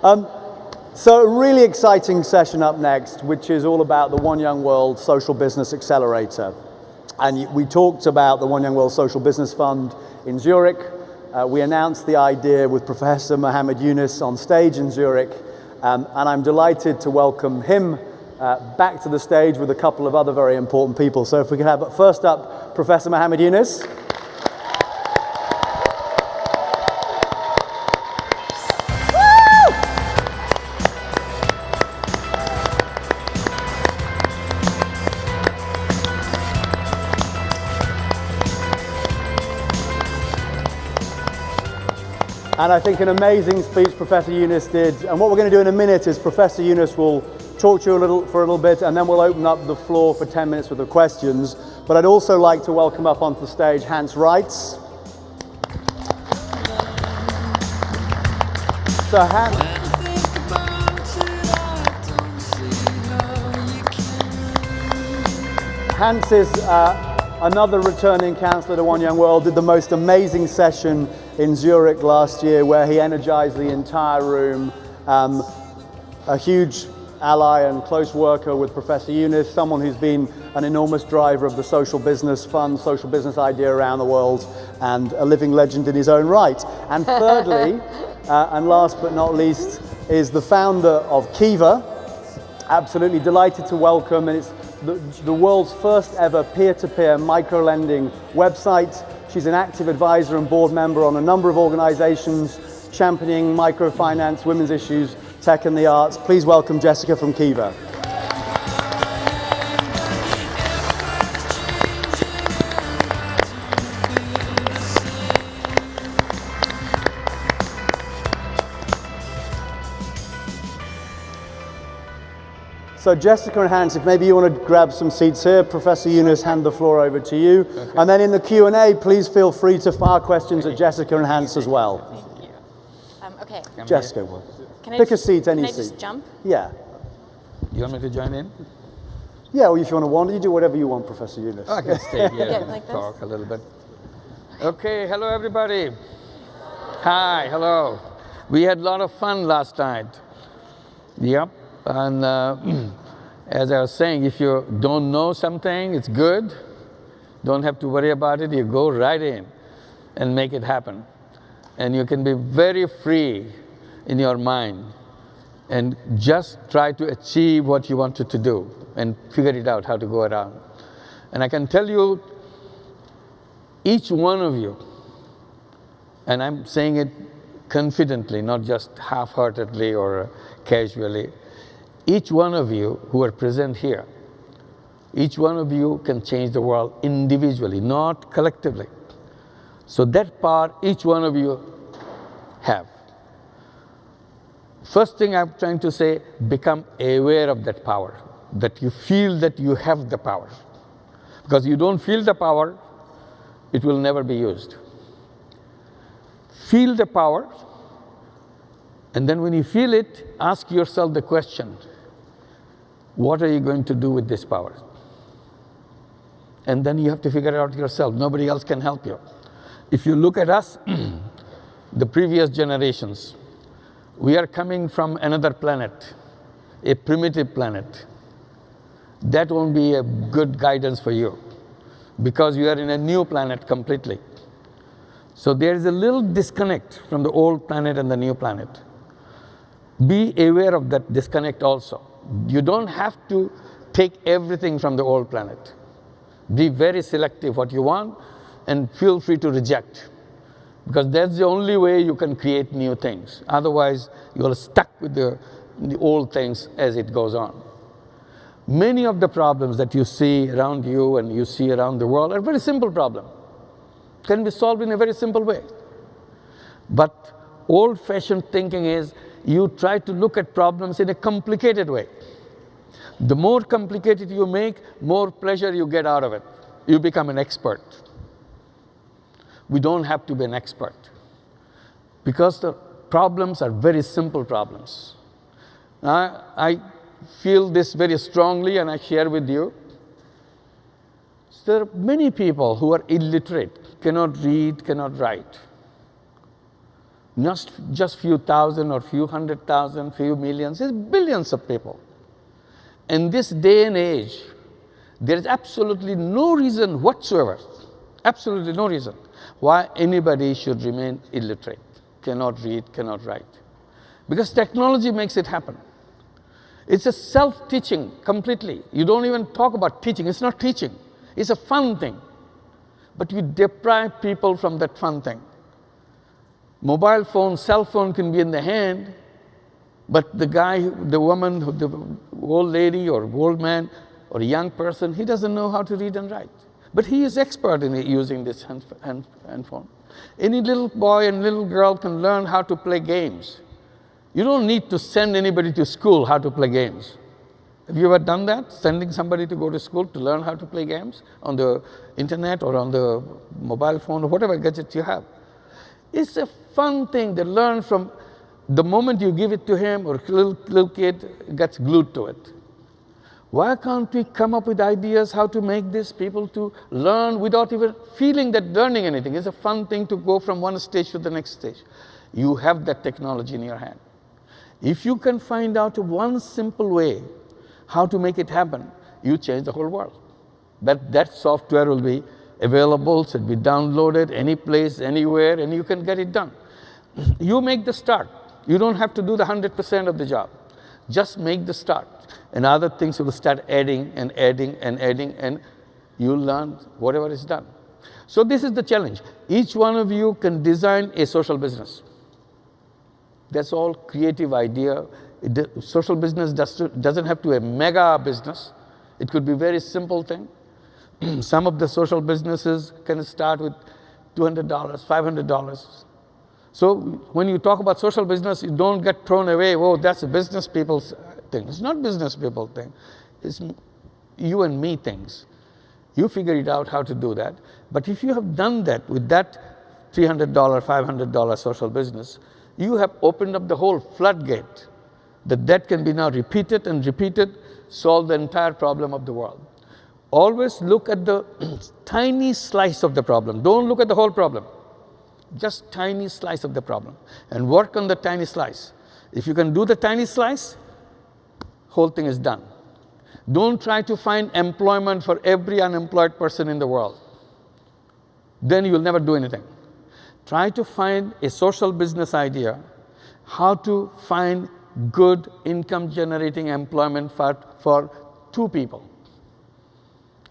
So a really exciting session up next, which is all about the One Young World Social Business Accelerator. And we talked about the One Young World Social Business Fund in Zurich. We announced the idea with Professor Mohammed Yunus on stage in Zurich. And I'm delighted to welcome him back to the stage with a couple of other very important people. So if we could have, first up, Professor Mohammed Yunus. And I think an amazing speech Professor Yunus did. And what we're going to do in a minute is Professor Yunus will talk to you for a little bit, and then we'll open up the floor for 10 minutes with the questions. But I'd also like to welcome up onto the stage Hans Reitz. So Hans is another returning counselor to One Young World, did the most amazing session in Zurich last year where he energized the entire room. A huge ally and close worker with Professor Yunus, someone who's been an enormous driver of the social business fund, social business idea around the world, and a living legend in his own right. And thirdly, and last but not least, is the founder of Kiva. Absolutely delighted to welcome, and it's the world's first ever peer-to-peer micro-lending website. She's an active advisor and board member on a number of organizations championing microfinance, women's issues, tech and the arts. Please welcome Jessica from Kiva. So Jessica and Hans, if maybe you want to grab some seats here, Professor Yunus, hand the floor over to you. Okay. And then in the Q&A, please feel free to fire questions at Jessica and Hans as well. Thank you. Okay. Jessica, pick a seat, any seat. Can I just jump? Yeah. You want me to join in? Yeah, well, if you want to wander, you do whatever you want, Professor Yunus. I can stay here and like talk a little bit. Okay, hello everybody. Hi, hello. We had a lot of fun last night. Yep. And as I was saying, if you don't know something, it's good. Don't have to worry about it. You go right in and make it happen. And you can be very free in your mind and just try to achieve what you wanted to do and figure it out how to go around. And I can tell you, each one of you, and I'm saying it confidently, not just half-heartedly or casually, each one of you who are present here, each one of you can change the world individually, not collectively. So that power each one of you have. First thing I'm trying to say, become aware of that power, that you feel that you have the power. Because you don't feel the power, it will never be used. Feel the power, and then when you feel it, ask yourself the question, what are you going to do with this power? And then you have to figure it out yourself. Nobody else can help you. If you look at us, the previous generations, we are coming from another planet, a primitive planet. That won't be a good guidance for you because you are in a new planet completely. So there is a little disconnect from the old planet and the new planet. Be aware of that disconnect also. You don't have to take everything from the old planet. Be very selective what you want and feel free to reject. Because that's the only way you can create new things. Otherwise, you're stuck with the old things as it goes on. Many of the problems that you see around you and you see around the world are very simple problems. Can be solved in a very simple way. But old-fashioned thinking is you try to look at problems in a complicated way. The more complicated you make, more pleasure you get out of it. You become an expert. We don't have to be an expert because the problems are very simple problems. I feel this very strongly and I share with you. There are many people who are illiterate, cannot read, cannot write. Not just few thousand or few 100,000, few millions, it's billions of people. In this day and age, there is absolutely no reason whatsoever, absolutely no reason, why anybody should remain illiterate, cannot read, cannot write. Because technology makes it happen. It's a self-teaching completely. You don't even talk about teaching. It's not teaching. It's a fun thing. But you deprive people from that fun thing. Mobile phone, cell phone can be in the hand, but the guy, the woman, the old lady or old man or a young person, he doesn't know how to read and write. But he is expert in using this hand phone. Any little boy and little girl can learn how to play games. You don't need to send anybody to school how to play games. Have you ever done that? Sending somebody to go to school to learn how to play games on the internet or on the mobile phone or whatever gadget you have. It's a fun thing. They learn from the moment you give it to him, or a little kid gets glued to it. Why can't we come up with ideas how to make these people to learn without even feeling that learning anything? It's a fun thing to go from one stage to the next stage. You have that technology in your hand. If you can find out one simple way how to make it happen, you change the whole world. That software will be available, so it'll be downloaded any place, anywhere, and you can get it done. You make the start. You don't have to do the 100% of the job. Just make the start. And other things will start adding and adding and adding, and you'll learn whatever is done. So this is the challenge. Each one of you can design a social business. That's all creative idea. Social business doesn't have to be a mega business. It could be a very simple thing. Some of the social businesses can start with $200, $500. So when you talk about social business, you don't get thrown away, oh, that's a business people's thing. It's not business people thing. It's you and me things. You figure it out how to do that. But if you have done that with that $300, $500 social business, you have opened up the whole floodgate. That can be now repeated and repeated, solve the entire problem of the world. Always look at the tiny slice of the problem. Don't look at the whole problem. Just tiny slice of the problem. And work on the tiny slice. If you can do the tiny slice, whole thing is done. Don't try to find employment for every unemployed person in the world. Then you will never do anything. Try to find a social business idea, how to find good income generating employment for two people.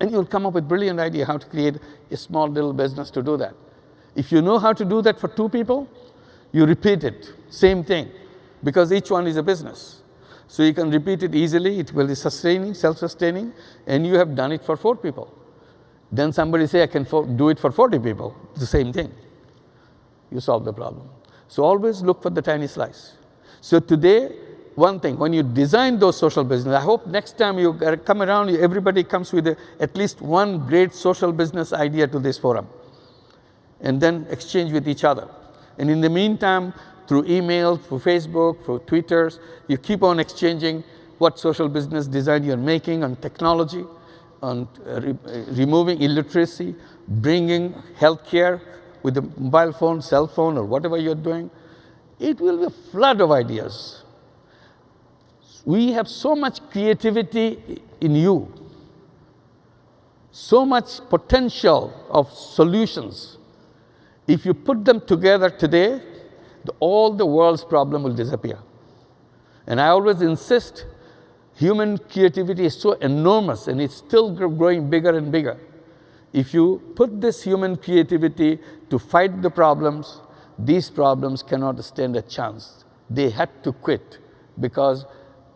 And you'll come up with a brilliant idea how to create a small little business to do that. If you know how to do that for two people, you repeat it, same thing, because each one is a business. So you can repeat it easily, it will be sustaining, self-sustaining, and you have done it for 4 people. Then somebody say, I can do it for 40 people, it's the same thing. You solve the problem. So always look for the tiny slice. So today, one thing, when you design those social business, I hope next time you come around, everybody comes with at least one great social business idea to this forum. And then exchange with each other. And in the meantime, through email, through Facebook, through Twitters, you keep on exchanging what social business design you're making on technology, on removing illiteracy, bringing healthcare with the mobile phone, cell phone, or whatever you're doing. It will be a flood of ideas. We have so much creativity in you, so much potential of solutions. If you put them together today, all the world's problem will disappear. And I always insist, human creativity is so enormous and it's still growing bigger and bigger. If you put this human creativity to fight the problems, these problems cannot stand a chance. They had to quit because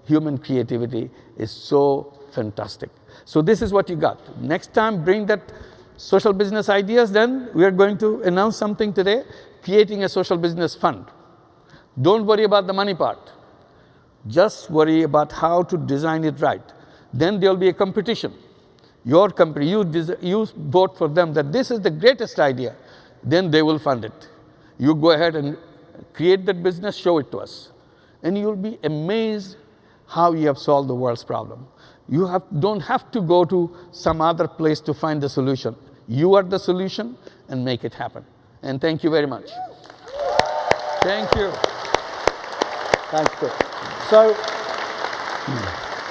human creativity is so fantastic. So this is what you got. Next time, bring that social business ideas, then we are going to announce something today, creating a social business fund. Don't worry about the money part. Just worry about how to design it right. Then there will be a competition. Your company, you vote for them that this is the greatest idea. Then they will fund it. You go ahead and create that business, show it to us. And you'll be amazed how you have solved the world's problem. You don't have to go to some other place to find the solution. You are the solution, and make it happen. And thank you very much. Thank you. Thanks, Chris. So,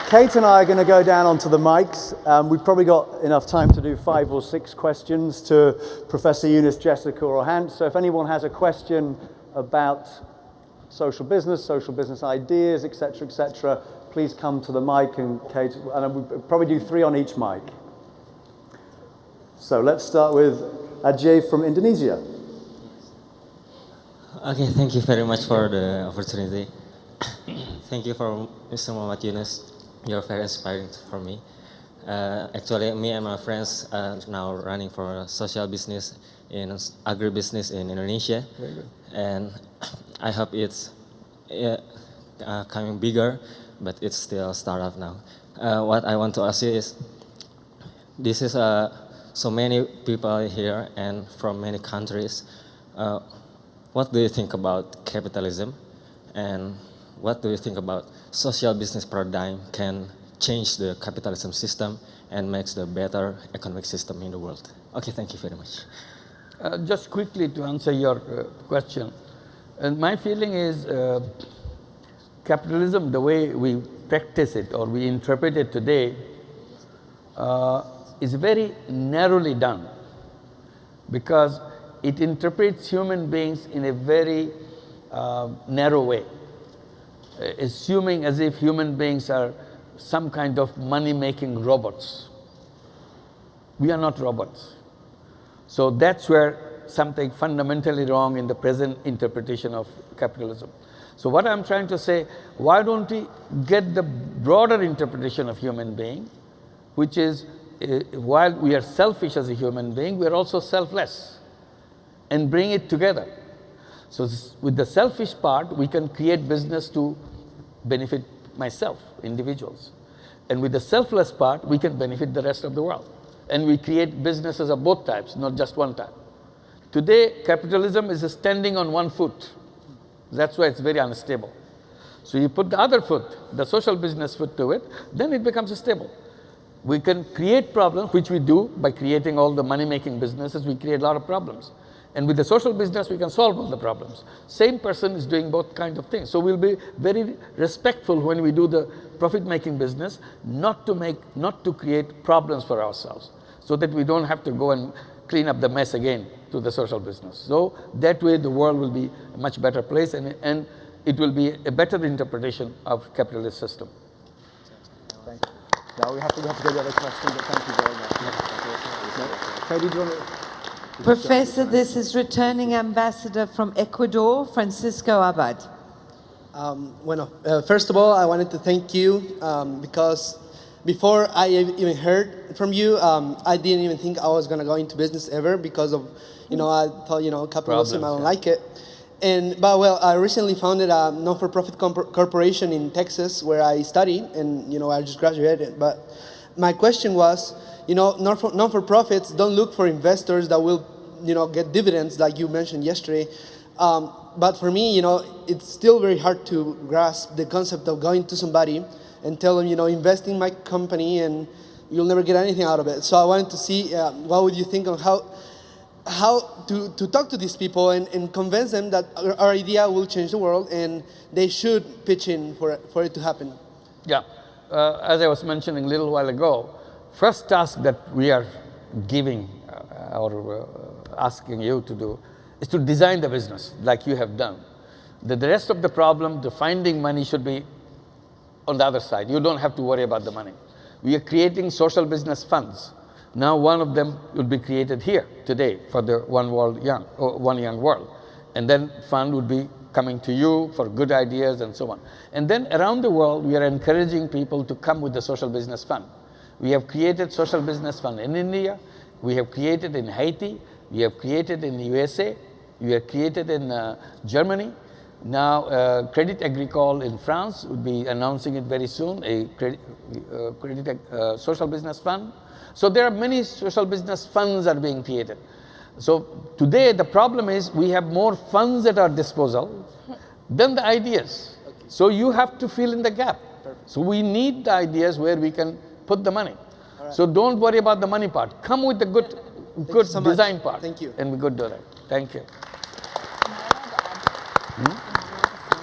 Kate and I are going to go down onto the mics. We've probably got enough time to do 5 or 6 questions to Professor Eunice, Jessica, or Hans. So if anyone has a question about social business ideas, etc., please come to the mic, and Kate, and we'll probably do 3 on each mic. So let's start with Ajay from Indonesia. Okay, thank you very much for the opportunity. Thank you for Mr. Muhammad Yunus. You're very inspiring for me. Actually, me and my friends are now running for a social business in agribusiness in Indonesia. Very good. And I hope it's coming bigger, but it's still a startup now. What I want to ask you is, this is so many people here and from many countries. What do you think about capitalism, and what do you think about social business paradigm can change the capitalism system and makes the better economic system in the world? Okay, thank you very much. Just quickly to answer your question, and my feeling is capitalism, the way we practice it or we interpret it today, is very narrowly done, because it interprets human beings in a very narrow way, assuming as if human beings are some kind of money-making robots. We are not robots. So that's where something fundamentally wrong in the present interpretation of capitalism. So what I'm trying to say, why don't we get the broader interpretation of human being, which is while we are selfish as a human being, we are also selfless, and bring it together. So with the selfish part, we can create business to benefit myself, individuals. And with the selfless part, we can benefit the rest of the world. And we create businesses of both types, not just one type. Today, capitalism is standing on one foot. That's why it's very unstable. So you put the other foot, the social business foot to it, then it becomes stable. We can create problems, which we do by creating all the money-making businesses. We create a lot of problems. And with the social business, we can solve all the problems. Same person is doing both kinds of things. So we'll be very respectful when we do the profit-making business, not to create problems for ourselves, so that we don't have to go and clean up the mess again to the social business. So that way, the world will be a much better place, and it will be a better interpretation of capitalist system. Thank you. Now we have to go to the other question, but thank you very much. Katie, do you want to? Professor, this is returning ambassador from Ecuador, Francisco Abad. First of all, I wanted to thank you because before I even heard from you, I didn't even think I was going to go into business ever because of, I thought, capitalism, I don't like it. But I recently founded a non-for-profit corporation in Texas where I studied, and, I just graduated. But my question was, non-for-profits don't look for investors that will, get dividends like you mentioned yesterday. But for me, it's still very hard to grasp the concept of going to somebody and tell them, invest in my company and you'll never get anything out of it. So I wanted to see what would you think on how to talk to these people and convince them that our idea will change the world and they should pitch in for it to happen. Yeah, as I was mentioning a little while ago, first task that we are giving or asking you to do is to design the business like you have done. The rest of the problem, the finding money, should be on the other side. You don't have to worry about the money. We are creating social business funds. Now one of them will be created here today for the One Young World. And then fund would be coming to you for good ideas and so on. And then around the world, we are encouraging people to come with the social business fund. We have created social business fund in India. We have created in Haiti. We have created in the USA. We have created in Germany. Now, Credit Agricole in France would be announcing it very soon, a social business fund. So there are many social business funds that are being created. So today, the problem is we have more funds at our disposal than the ideas. Okay. So you have to fill in the gap. Perfect. So we need the ideas where we can put the money. Right. So don't worry about the money part. Come with the good so design part. Thank you. And we could do that. Thank you.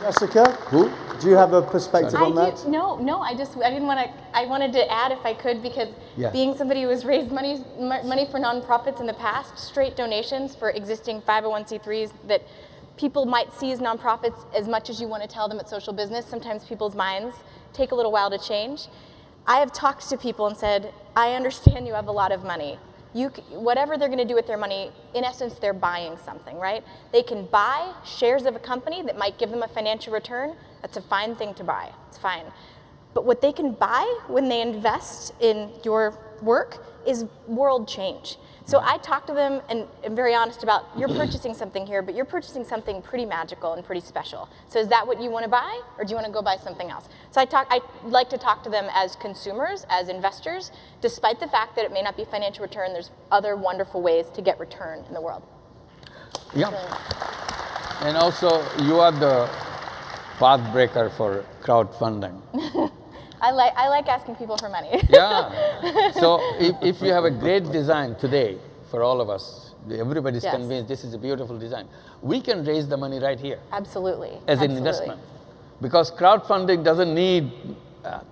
Jessica? Who? Do you have a perspective on that? No, I didn't want to, I wanted to add if I could, because Yeah. being somebody who has raised money for nonprofits in the past, straight donations for existing 501c3s that people might see as nonprofits, as much as you want to tell them it's social business, sometimes people's minds take a little while to change. I have talked to people and said, I understand you have a lot of money. Whatever they're going to do with their money, in essence, they're buying something, right? They can buy shares of a company that might give them a financial return. That's a fine thing to buy. It's fine. But what they can buy when they invest in your work is world change. So I talk to them and am very honest about, you're purchasing something here, but you're purchasing something pretty magical and pretty special. So is that what you want to buy, or do you want to go buy something else? So I like to talk to them as consumers, as investors, despite the fact that it may not be financial return, there's other wonderful ways to get return in the world. Yeah. And also, you are the path breaker for crowdfunding. I like asking people for money. Yeah. So if you have a great design today for all of us, everybody's Yes. convinced this is a beautiful design, we can raise the money right here Absolutely. as an Absolutely. investment. Because crowdfunding doesn't need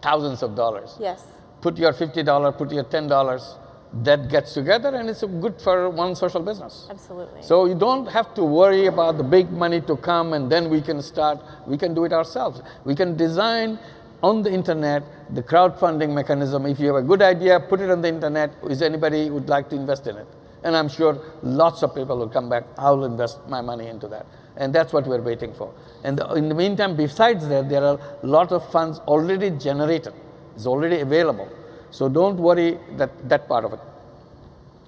thousands of dollars. Yes. Put your $50, put your $10, that gets together and it's good for one social business. Absolutely. So you don't have to worry about the big money to come and then we can start, we can do it ourselves. We can design on the internet the crowdfunding mechanism. If you have a good idea, put it on the internet. Is anybody who would like to invest in it? And I'm sure lots of people will come back, I'll invest my money into that. And that's what we're waiting for. And in the meantime, besides that, there are a lot of funds already generated. It's already available. So don't worry that part of it.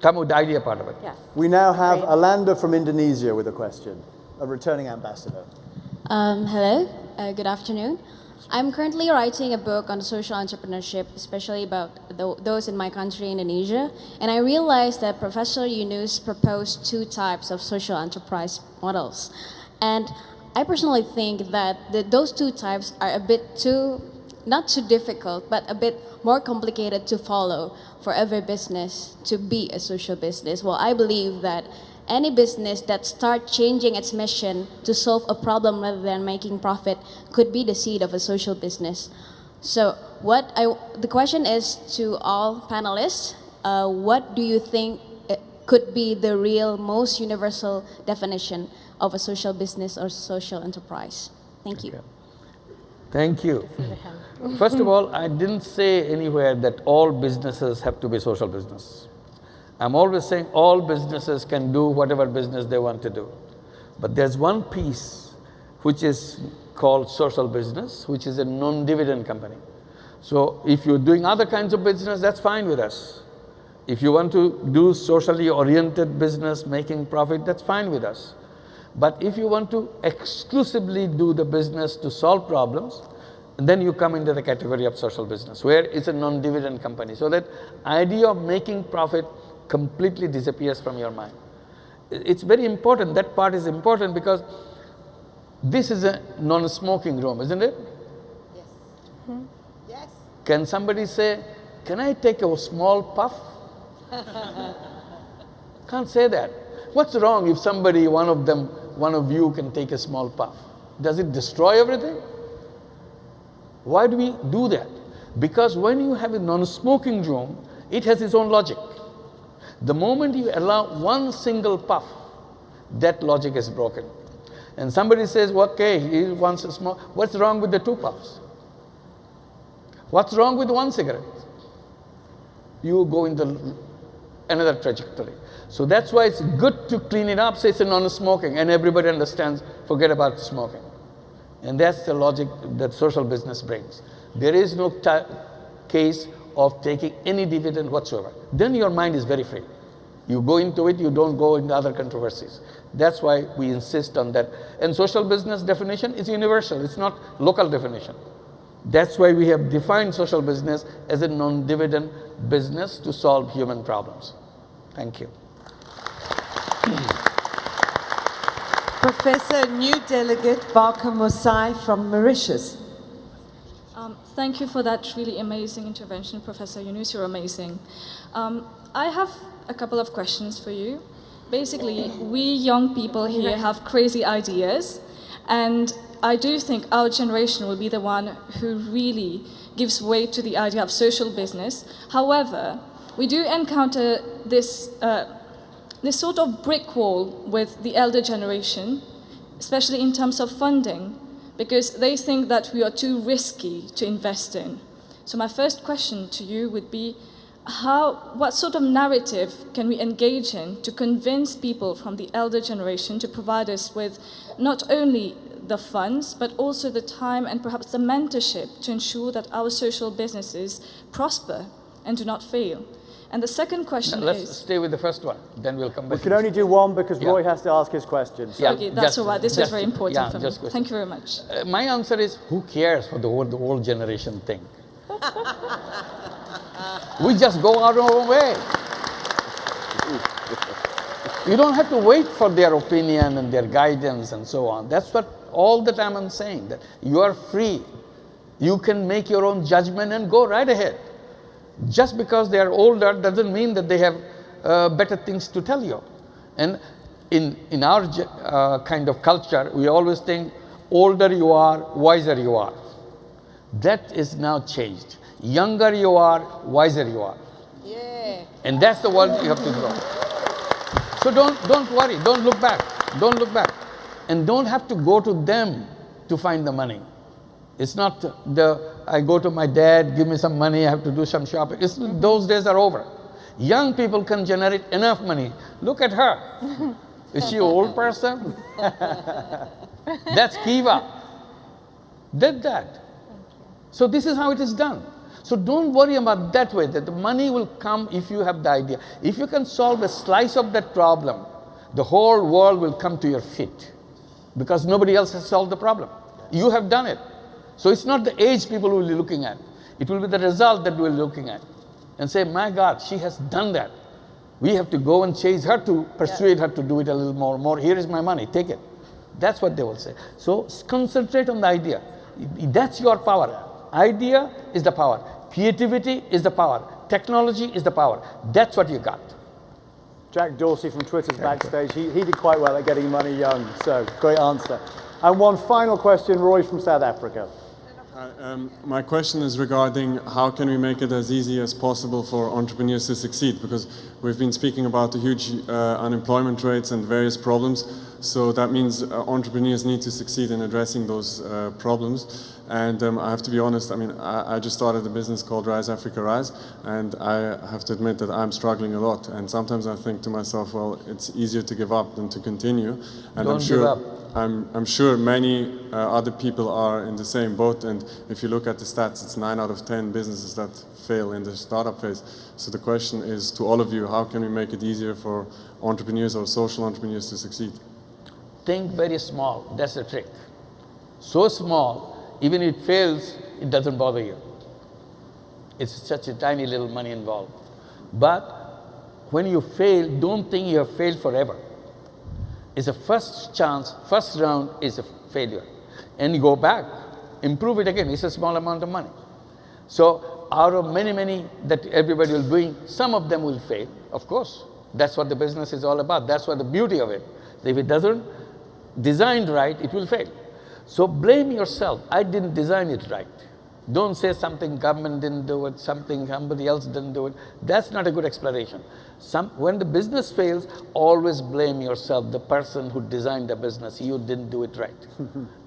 Come with the idea part of it. Yes. We now have Great. Alanda from Indonesia with a question, a returning ambassador. Hello, good afternoon. I'm currently writing a book on social entrepreneurship, especially about those in my country, Indonesia. And I realized that Professor Yunus proposed two types of social enterprise models. And I personally think that those two types are a bit too, not too difficult, but a bit more complicated to follow for every business to be a social business. Well, I believe that any business that starts changing its mission to solve a problem rather than making profit could be the seed of a social business. So the question is to all panelists, what do you think could be the real, most universal definition of a social business or social enterprise? Thank you. Okay. Thank you. First of all, I didn't say anywhere that all businesses have to be social business. I'm always saying all businesses can do whatever business they want to do. But there's one piece which is called social business, which is a non-dividend company. So if you're doing other kinds of business, that's fine with us. If you want to do socially oriented business, making profit, that's fine with us. But if you want to exclusively do the business to solve problems, then you come into the category of social business, where it's a non-dividend company. So that idea of making profit completely disappears from your mind. It's very important, that part is important, because this is a non-smoking room, isn't it? Yes. Mm-hmm. Yes. Can somebody say, can I take a small puff? Can't say that. What's wrong if somebody, one of you can take a small puff? Does it destroy everything? Why do we do that? Because when you have a non-smoking room, it has its own logic. The moment you allow one single puff, that logic is broken. And somebody says, well, okay, he wants a small, what's wrong with the two puffs? What's wrong with one cigarette? You go into another trajectory. So that's why it's good to clean it up, say it's a non-smoking, and everybody understands, forget about smoking. And that's the logic that social business brings. There is no case of taking any dividend whatsoever. Then your mind is very free. You go into it, you don't go into other controversies. That's why we insist on that. And social business definition is universal, it's not local definition. That's why we have defined social business as a non-dividend business to solve human problems. Thank you. Professor New Delegate Barker Mosai from Mauritius. Thank you for that really amazing intervention, Professor Yunus. You're amazing. I have a couple of questions for you. Basically, we young people here have crazy ideas, and I do think our generation will be the one who really gives weight to the idea of social business. However, we do encounter this sort of brick wall with the elder generation, especially in terms of funding, because they think that we are too risky to invest in. So my first question to you would be, what sort of narrative can we engage in to convince people from the elder generation to provide us with not only the funds, but also the time and perhaps the mentorship to ensure that our social businesses prosper and do not fail? And the second question is... Let's stay with the first one, then we'll come back. We can only do one because Roy has to ask his question. So. Yeah, okay, that's all right. This is very important for me. Thank you very much. My answer is, who cares for the old generation thing? We just go our own way. You don't have to wait for their opinion and their guidance and so on. That's what all the time I'm saying, that you are free. You can make your own judgment and go right ahead. Just because they are older doesn't mean that they have better things to tell you. And in our kind of culture, we always think older you are, wiser you are. That is now changed. Younger you are, wiser you are. Yeah. And that's the world you have to grow. So don't worry, don't look back, don't look back. And don't have to go to them to find the money. It's not I go to my dad, give me some money, I have to do some shopping. Those days are over. Young people can generate enough money. Look at her. Is she an old person? That's Kiva. Did that. So this is how it is done. So don't worry about that way, that the money will come if you have the idea. If you can solve a slice of that problem, the whole world will come to your feet because nobody else has solved the problem. You have done it. So it's not the age people will be looking at. It will be the result that we're looking at and say, my God, she has done that. We have to go and chase her to persuade her to do it a little more. Here is my money, take it. That's what they will say. So concentrate on the idea. That's your power. Idea is the power. Creativity is the power. Technology is the power. That's what you got. Jack Dorsey from Twitter's backstage. He did quite well at getting money young, so great answer. And one final question, Roy from South Africa. My question is regarding how can we make it as easy as possible for entrepreneurs to succeed, because we've been speaking about the huge unemployment rates and various problems. So that means entrepreneurs need to succeed in addressing those problems. And I have to be honest, I mean, I just started a business called Rise Africa Rise, and I have to admit that I'm struggling a lot. And sometimes I think to myself, well, it's easier to give up than to continue. And Don't give up. I'm sure many other people are in the same boat, and if you look at the stats, it's 9 out of 10 businesses that fail in the startup phase. So the question is to all of you, how can we make it easier for entrepreneurs or social entrepreneurs to succeed? Think very small, that's the trick. So small, even if it fails, it doesn't bother you. It's such a tiny little money involved. But when you fail, don't think you have failed forever. It's a first chance, first round is a failure. And you go back, improve it again. It's a small amount of money. So out of many that everybody will bring, some of them will fail, of course. That's what the business is all about. That's what the beauty of it. If it doesn't designed right, it will fail. So blame yourself. I didn't design it right. Don't say something government didn't do it, something somebody else didn't do it. That's not a good explanation. When the business fails, always blame yourself, the person who designed the business. You didn't do it right.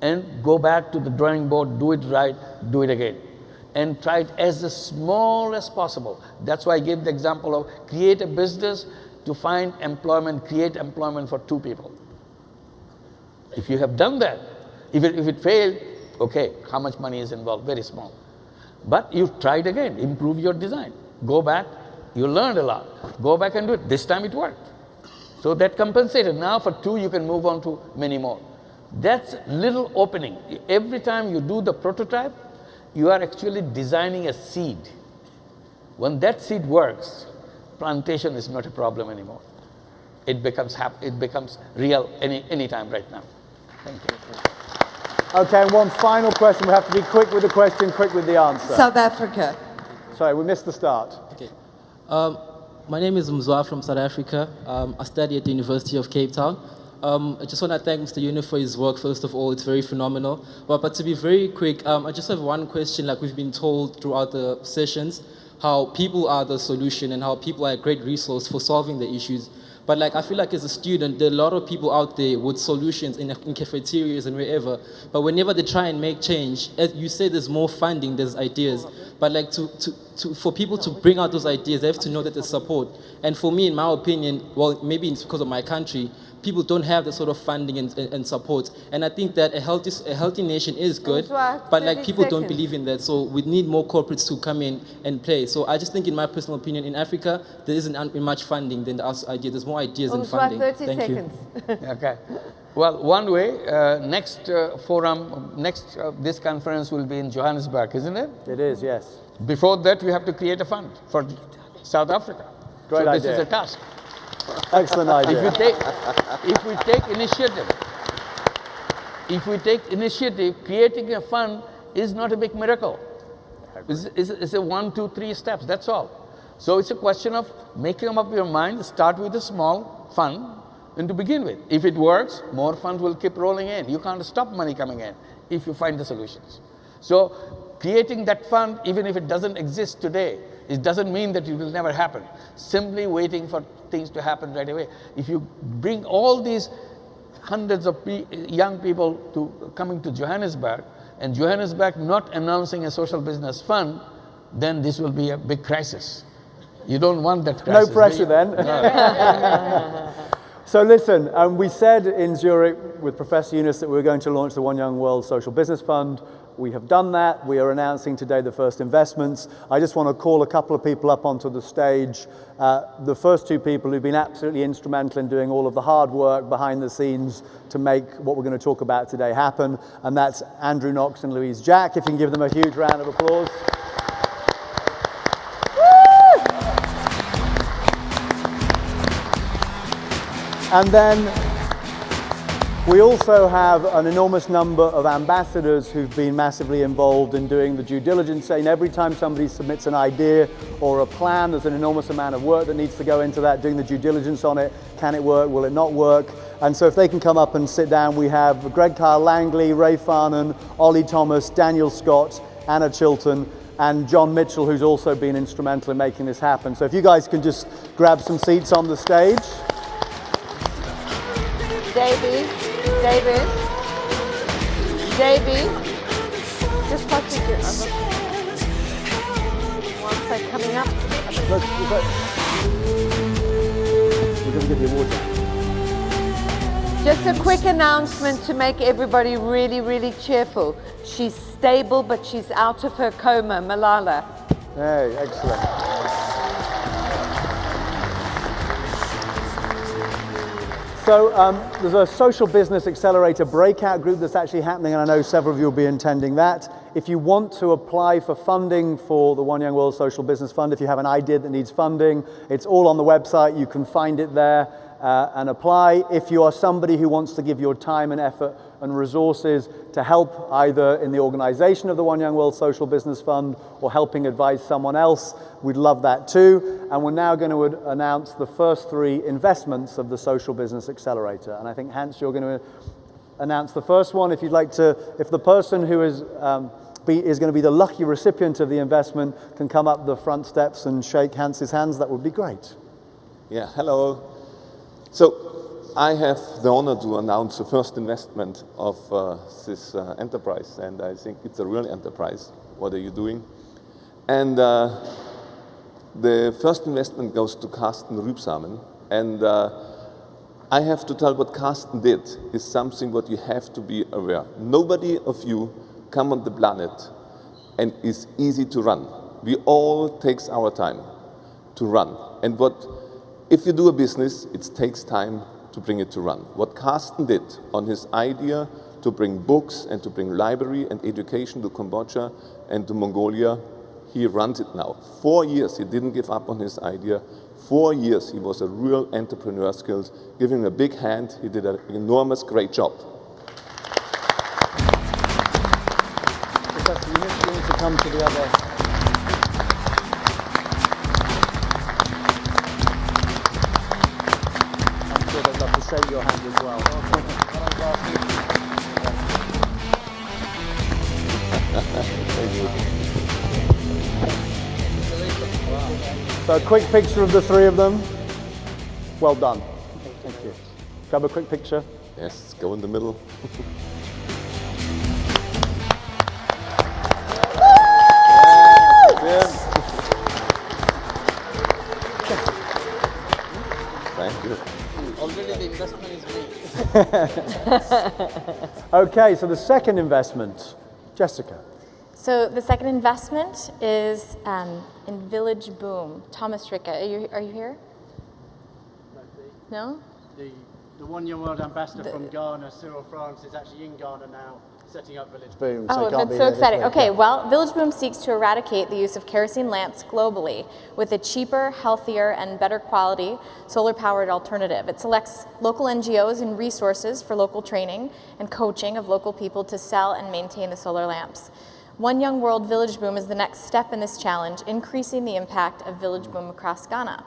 And go back to the drawing board, do it right, do it again. And try it as small as possible. That's why I gave the example of create a business to find employment, create employment for 2 people. If you have done that, if it failed, okay, how much money is involved? Very small. But you tried again, improve your design. Go back, you learned a lot. Go back and do it. This time it worked. So that compensated. Now for 2, you can move on to many more. That's little opening. Every time you do the prototype, you are actually designing a seed. When that seed works, plantation is not a problem anymore. It becomes real any time right now. Thank you. Okay, and one final question. We have to be quick with the question, quick with the answer. South Africa. Sorry, we missed the start. Okay. My name is Mzwa from South Africa. I study at the University of Cape Town. I just want to thank Mr. Yunus for his work, first of all. It's very phenomenal. But to be very quick, I just have one question. Like we've been told throughout the sessions, how people are the solution and how people are a great resource for solving the issues. But like I feel like as a student, there are a lot of people out there with solutions in cafeterias and wherever. But whenever they try and make change, as you say, there's more funding, there's ideas. But like for people to bring out those ideas, they have to know that there's support. And for me, in my opinion, well, maybe it's because of my country, people don't have the sort of funding and support. And I think that a healthy nation is good, but like people don't believe in that. So we need more corporates to come in and play. So I just think, in my personal opinion, in Africa, there isn't much funding than the idea. There's more ideas than funding. 30 Thank seconds. you. Okay. Well, one way, next forum, this conference will be in Johannesburg, isn't it? It is, yes. Before that, we have to create a fund for South Africa. Great so idea. This is a task. Excellent idea. If we take initiative, creating a fund is not a big miracle. It's a 1, 2, 3 steps, that's all. So it's a question of making up your mind, start with a small fund, and to begin with. If it works, more funds will keep rolling in. You can't stop money coming in if you find the solutions. So creating that fund, even if it doesn't exist today, it doesn't mean that it will never happen. Simply waiting for things to happen right away. If you bring all these hundreds of young people coming to Johannesburg, and Johannesburg not announcing a social business fund, then this will be a big crisis. You don't want that crisis. No pressure then. No. So listen, we said in Zurich with Professor Yunus that we were going to launch the One Young World Social Business Fund. We have done that. We are announcing today the first investments. I just want to call a couple of people up onto the stage. The first 2 people who've been absolutely instrumental in doing all of the hard work behind the scenes to make what we're going to talk about today happen, and that's Andrew Knox and Louise Jack. If you can give them a huge round of applause. And then we also have an enormous number of ambassadors who've been massively involved in doing the due diligence, saying every time somebody submits an idea or a plan, there's an enormous amount of work that needs to go into that, doing the due diligence on it. Can it work? Will it not work? And so if they can come up and sit down, we have Greg Kyle Langley, Ray Farnan, Ollie Thomas, Daniel Scott, Anna Chilton, and John Mitchell, who's also been instrumental in making this happen. So if you guys can just grab some seats on the stage. David, just pass me through. One side coming up. Look, we're going to get the award. Just a quick announcement to make everybody really, really cheerful. She's stable, but she's out of her coma, Malala. Hey, excellent. So there's a social business accelerator breakout group that's actually happening, and I know several of you will be attending that. If you want to apply for funding for the One Young World Social Business Fund, if you have an idea that needs funding, it's all on the website. You can find it there and apply. If you are somebody who wants to give your time and effort and resources to help either in the organization of the One Young World Social Business Fund or helping advise someone else, we'd love that too. And we're now going to announce the first 3 investments of the Social Business Accelerator. And I think, Hans, you're going to announce the first one. If you'd like to, if the person who is going to be the lucky recipient of the investment can come up the front steps and shake Hans's hands, that would be great. Yeah, hello. So I have the honor to announce the first investment of this enterprise, and I think it's a real enterprise. What are you doing? And the first investment goes to Carsten Rübsamen, and I have to tell what Carsten did is something what you have to be aware. Nobody of you come on the planet and is easy to run. We all takes our time to run, and if you do a business, it takes time to bring it to run. What Carsten did on his idea to bring books and to bring library and education to Cambodia and to Mongolia, he runs it now. 4 years, he didn't give up on his idea. 4 years, he was a real entrepreneur skills. Give him a big hand, he did an enormous, great job. Professor, you need to come to the other. They'd love to shake your hand as well. So a quick picture of the three of them. Well done. Thank you. Grab a quick picture. Yes, go in the middle. Thank you. Already the investment is made. Okay, so the second investment, Jessica. So the second investment is in Village Boom. Thomas Ricca, are you here? No? The One Young World Ambassador from Ghana, Cyril France, is actually in Ghana now, setting up Village Boom. Oh, that's so exciting. Okay, well, Village Boom seeks to eradicate the use of kerosene lamps globally with a cheaper, healthier, and better quality solar-powered alternative. It selects local NGOs and resources for local training and coaching of local people to sell and maintain the solar lamps. One Young World Village Boom is the next step in this challenge, increasing the impact of Village Boom across Ghana.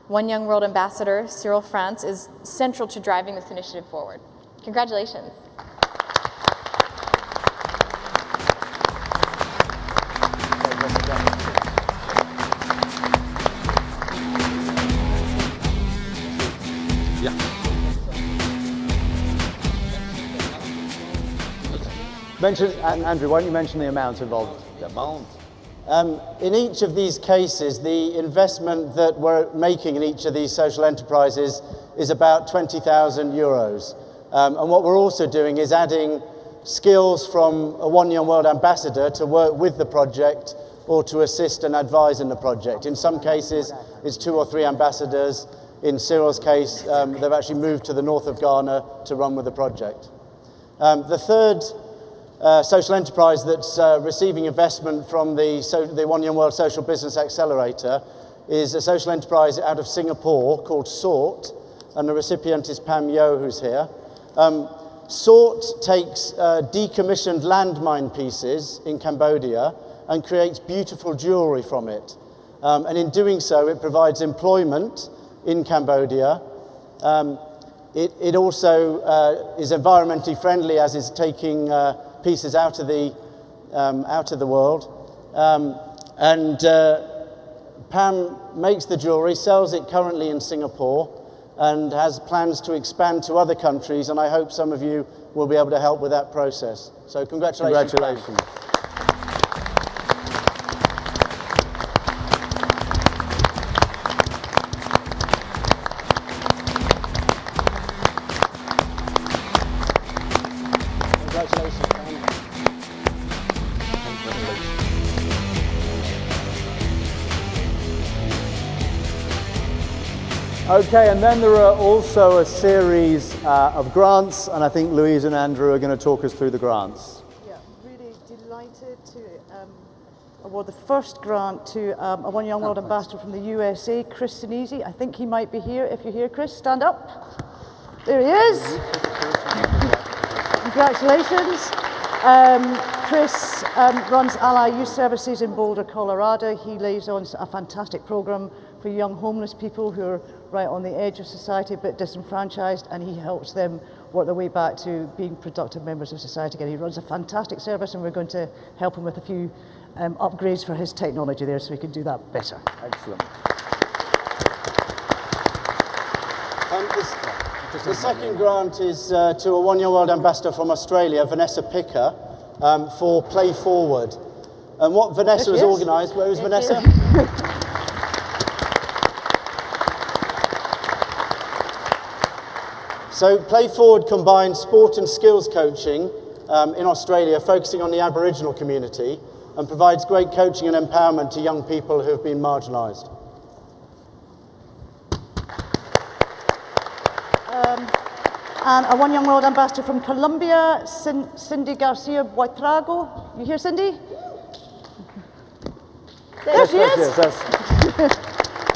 One Young World Ambassador, Cyril France, is central to driving this initiative forward. Congratulations. Andrew, why don't you mention the amount involved? The amount. In each of these cases, the investment that we're making in each of these social enterprises is about 20,000 euros. And what we're also doing is adding skills from a One Young World Ambassador to work with the project or to assist and advise in the project. In some cases, it's 2 or 3 ambassadors. In Cyril's case, they've actually moved to the north of Ghana to run with the project. The third social enterprise that's receiving investment from the One Young World Social Business Accelerator is a social enterprise out of Singapore called SORT, and the recipient is Pam Yo, who's here. SORT takes decommissioned landmine pieces in Cambodia and creates beautiful jewelry from it. And in doing so, it provides employment in Cambodia. It also is environmentally friendly, as is taking pieces out of the world. Pam makes the jewelry, sells it currently in Singapore, and has plans to expand to other countries, and I hope some of you will be able to help with that process. So congratulations. Congratulations. Okay, and then there are also a series of grants, and I think Louise and Andrew are going to talk us through the grants. Yeah, really delighted to award the first grant to a One Young World Ambassador from the USA, Chris Sinisi. I think he might be here. If you're here, Chris, stand up. There he is. Congratulations. Chris runs Ally Youth Services in Boulder, Colorado. He lays on a fantastic program for young homeless people who are right on the edge of society, a bit disenfranchised, and he helps them work their way back to being productive members of society again. He runs a fantastic service, and we're going to help him with a few upgrades for his technology there so he can do that better. Excellent. The second grant is to a One Young World Ambassador from Australia, Vanessa Picker, for Play Forward. And what Vanessa has organised, where is Vanessa? So Play Forward combines sport and skills coaching in Australia, focusing on the Aboriginal community, and provides great coaching and empowerment to young people who have been marginalised. And a One Young World Ambassador from Colombia, Cindy Garcia Buitrago. You here, Cindy? There she is. Yes.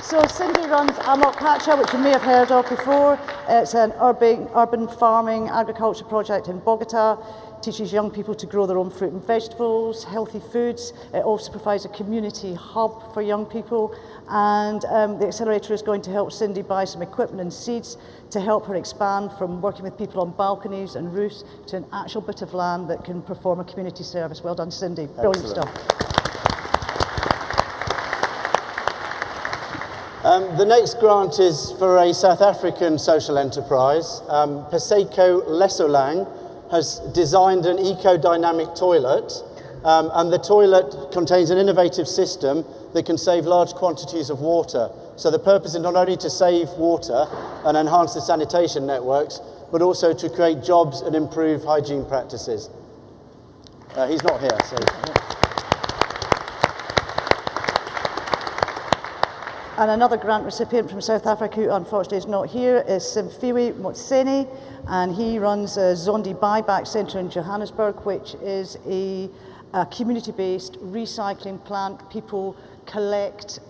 So Cindy runs Amok Pacha, which you may have heard of before. It's an urban farming agriculture project in Bogota. teaches young people to grow their own fruit and vegetables, healthy foods. It also provides a community hub for young people. And the Accelerator is going to help Cindy buy some equipment and seeds to help her expand from working with people on balconies and roofs to an actual bit of land that can perform a community service. Well done, Cindy. Brilliant stuff. The next grant is for a South African social enterprise. Paseko Lesolang has designed an eco-dynamic toilet, and the toilet contains an innovative system that can save large quantities of water. So the purpose is not only to save water and enhance the sanitation networks, but also to create jobs and improve hygiene practices. He's not here, so... And another grant recipient from South Africa, who unfortunately is not here, is Simfiwe Motseni, and he runs a Zondi Buyback Centre in Johannesburg, which is a community-based recycling plant. People collect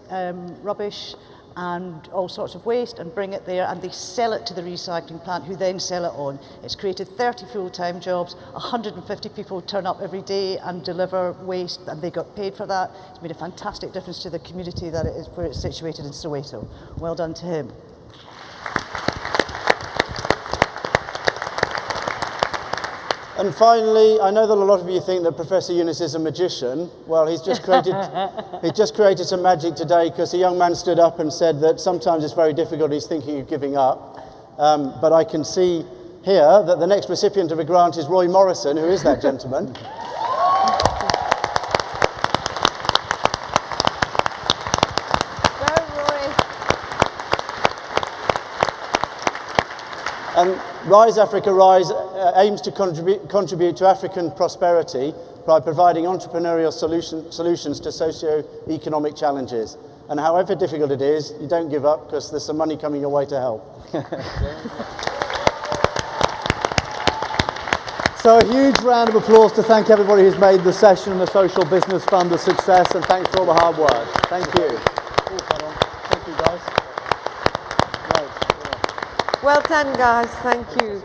rubbish and all sorts of waste and bring it there, and they sell it to the recycling plant, who then sell it on. It's created 30 full-time jobs, 150 people turn up every day and deliver waste, and they got paid for that. It's made a fantastic difference to the community that it is, where it's situated in Soweto. Well done to him. And finally, I know that a lot of you think that Professor Yunus is a magician. Well, he's just created some magic today, because a young man stood up and said that sometimes it's very difficult, he's thinking of giving up. But I can see here that the next recipient of a grant is Roy Morrison. Who is that gentleman? And Rise Africa Rise aims to contribute to African prosperity by providing entrepreneurial solutions to socio-economic challenges. And however difficult it is, you don't give up, because there's some money coming your way to help. So a huge round of applause to thank everybody who's made the session and the Social Business Fund a success, and thanks for all the hard work. Thank you. Thank you, guys. Well done, guys. Thank you.